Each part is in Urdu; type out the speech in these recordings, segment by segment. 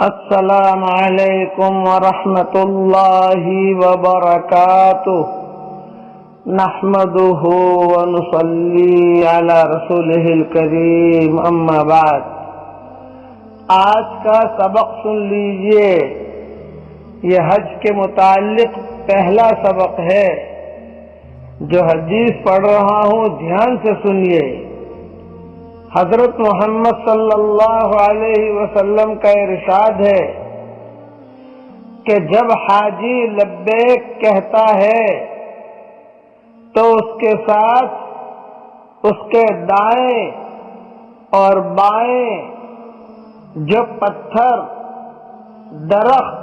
السلام علیکم ورحمۃ اللہ وبرکاتہ نحمده ونصلی علی رسولہ الکریم اما بعد۔ آج کا سبق سن لیجئے، یہ حج کے متعلق پہلا سبق ہے جو حدیث پڑھ رہا ہوں، دھیان سے سنیے۔ حضرت محمد صلی اللہ علیہ وسلم کا ارشاد ہے کہ جب حاجی لبیک کہتا ہے تو اس کے ساتھ اس کے دائیں اور بائیں جو پتھر، درخت،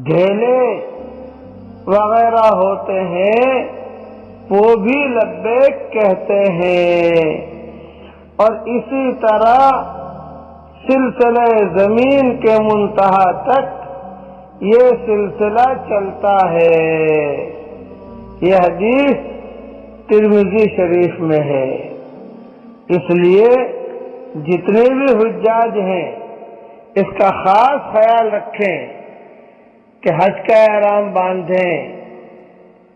ڈھیلے وغیرہ ہوتے ہیں وہ بھی لبیک کہتے ہیں، اور اسی طرح سلسلہ زمین کے منتہا تک یہ سلسلہ چلتا ہے۔ یہ حدیث ترمذی شریف میں ہے۔ اس لیے جتنے بھی حجاج ہیں اس کا خاص خیال رکھیں کہ حج کا احرام باندھیں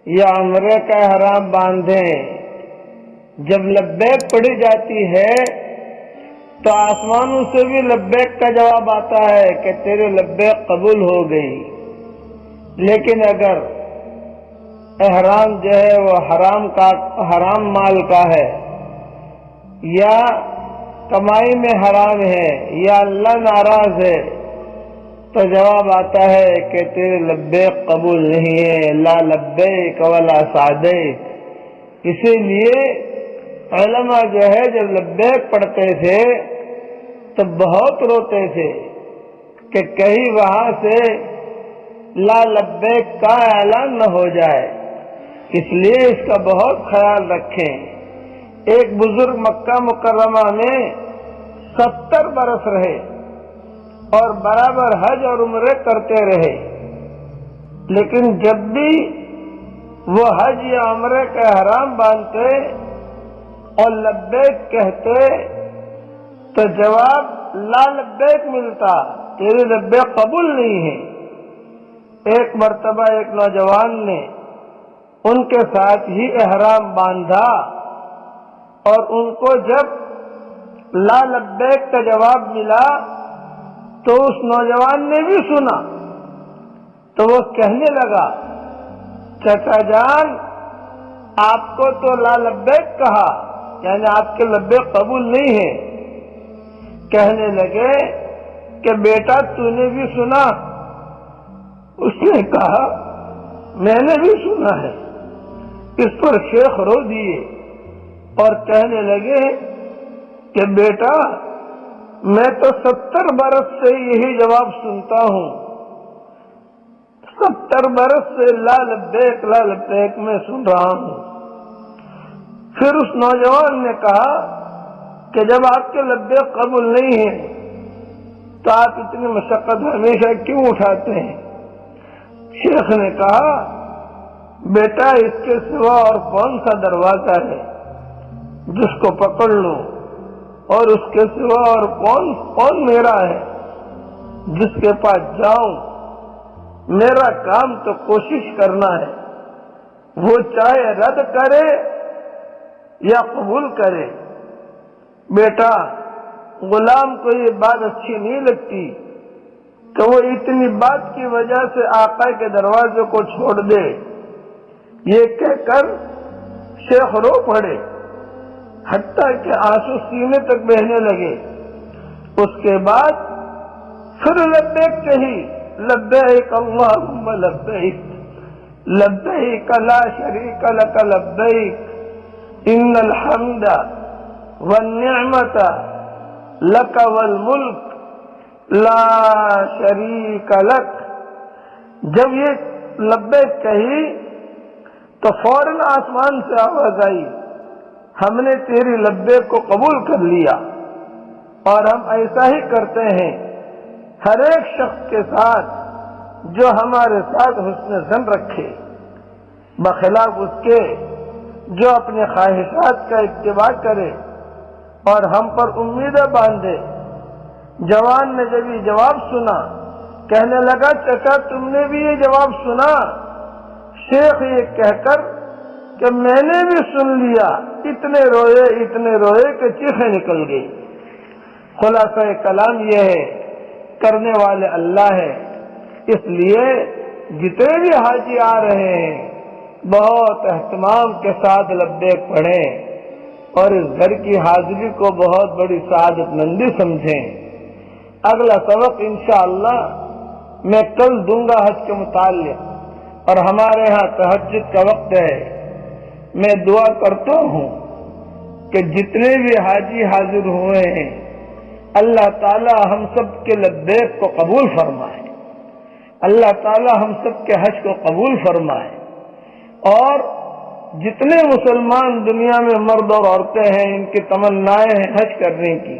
یا عمرے کا احرام باندھیں، جب لبیک پڑھی جاتی ہے تو آسمانوں سے بھی لبیک کا جواب آتا ہے کہ تیرے لبیک قبول ہو گئی۔ لیکن اگر احرام جو ہے وہ حرام مال کا ہے، یا کمائی میں حرام ہے، یا اللہ ناراض ہے، تو جواب آتا ہے کہ تیرے لبیک قبول نہیں ہے، لا لبیک ولا سعدیک۔ اسی لیے علماء جو ہے جب لبیک پڑھتے تھے تو بہت روتے تھے کہ کہیں وہاں سے لا لبیک کا اعلان نہ ہو جائے، اس لیے اس کا بہت خیال رکھیں۔ ایک بزرگ مکہ مکرمہ میں 70 برس رہے اور برابر حج اور عمرے کرتے رہے، لیکن جب بھی وہ حج یا عمرے کا احرام باندھتے اور لبیک کہتے تو جواب لا لبیک ملتا، تیری لبیک قبول نہیں ہے۔ ایک مرتبہ ایک نوجوان نے ان کے ساتھ ہی احرام باندھا اور ان کو جب لا لبیک کا جواب ملا تو اس نوجوان نے بھی سنا، تو وہ کہنے لگا، چچا جان آپ کو تو لا لبیک کہا، یعنی آپ کے لبیک قبول نہیں ہے۔ کہنے لگے کہ بیٹا تو نے بھی سنا؟ اس نے کہا میں نے بھی سنا ہے۔ اس پر شیخ رو دیے اور کہنے لگے کہ بیٹا میں تو 70 برس سے یہی جواب سنتا ہوں، 70 برس سے لا لبیک میں سن رہا ہوں۔ پھر اس نوجوان نے کہا کہ جب آپ کے لبیک قبول نہیں ہیں تو آپ اتنی مشقت ہمیشہ کیوں اٹھاتے ہیں؟ شیخ نے کہا بیٹا اس کے سوا اور کون سا دروازہ ہے جس کو پکڑ لوں، اور اس کے سوا اور کون میرا ہے جس کے پاس جاؤں؟ میرا کام تو کوشش کرنا ہے، وہ چاہے رد کرے یا قبول کرے۔ بیٹا غلام کو یہ بات اچھی نہیں لگتی کہ وہ اتنی بات کی وجہ سے آقا کے دروازے کو چھوڑ دے۔ یہ کہہ کر شیخ رو پڑے حتیٰ کہ آنسو سینے تک بہنے لگے۔ اس کے بعد پھر لبیک کہی، لبیک اللہم لبیک لبیک لا شریک لک لبیک ان الحمد والنعمت لک والملک لا شریک لک۔ جب یہ لبیک کہی تو فوراً آسمان سے آواز آئی، ہم نے تیری لبیک کو قبول کر لیا، اور ہم ایسا ہی کرتے ہیں ہر ایک شخص کے ساتھ جو ہمارے ساتھ حسن ظن رکھے، بخلاف اس کے جو اپنے خواہشات کا اتباع کرے اور ہم پر امیدیں باندھے۔ جوان نے جب یہ جواب سنا کہنے لگا چچا تم نے بھی یہ جواب سنا؟ شیخ یہ کہہ کر کہ میں نے بھی سن لیا، اتنے روئے کہ چیخیں نکل گئی۔ خلاصہ کلام یہ ہے کرنے والے اللہ ہے، اس لیے جتنے بھی حاجی آ رہے ہیں بہت اہتمام کے ساتھ لبیک پڑھیں اور اس گھر کی حاضری کو بہت بڑی سعادت مندی سمجھیں۔ اگلا سبق انشاءاللہ میں کل دوں گا حج کے متعلق، اور ہمارے ہاں تہجد کا وقت ہے۔ میں دعا کرتا ہوں کہ جتنے بھی حاجی حاضر ہوئے ہیں اللہ تعالی ہم سب کے لبیک کو قبول فرمائے، اللہ تعالی ہم سب کے حج کو قبول فرمائے، اور جتنے مسلمان دنیا میں مرد اور عورتیں ہیں ان کی تمنائیں ہیں حج کرنے کی،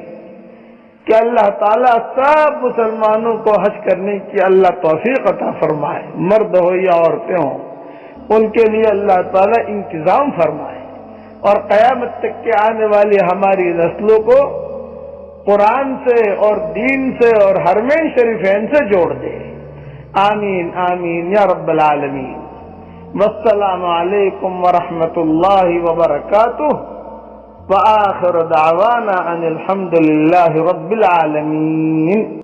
کہ اللہ تعالیٰ سب مسلمانوں کو حج کرنے کی اللہ توفیق عطا فرمائے، مرد ہو یا عورتیں ہوں ان کے لیے اللہ تعالیٰ انتظام فرمائے، اور قیامت تک کے آنے والی ہماری نسلوں کو قرآن سے اور دین سے اور حرمین شریفین سے جوڑ دے۔ آمین آمین یا رب العالمین۔ والسلام علیکم ورحمۃ اللہ وبرکاتہ، وآخر دعوانا ان الحمد للہ رب العالمین۔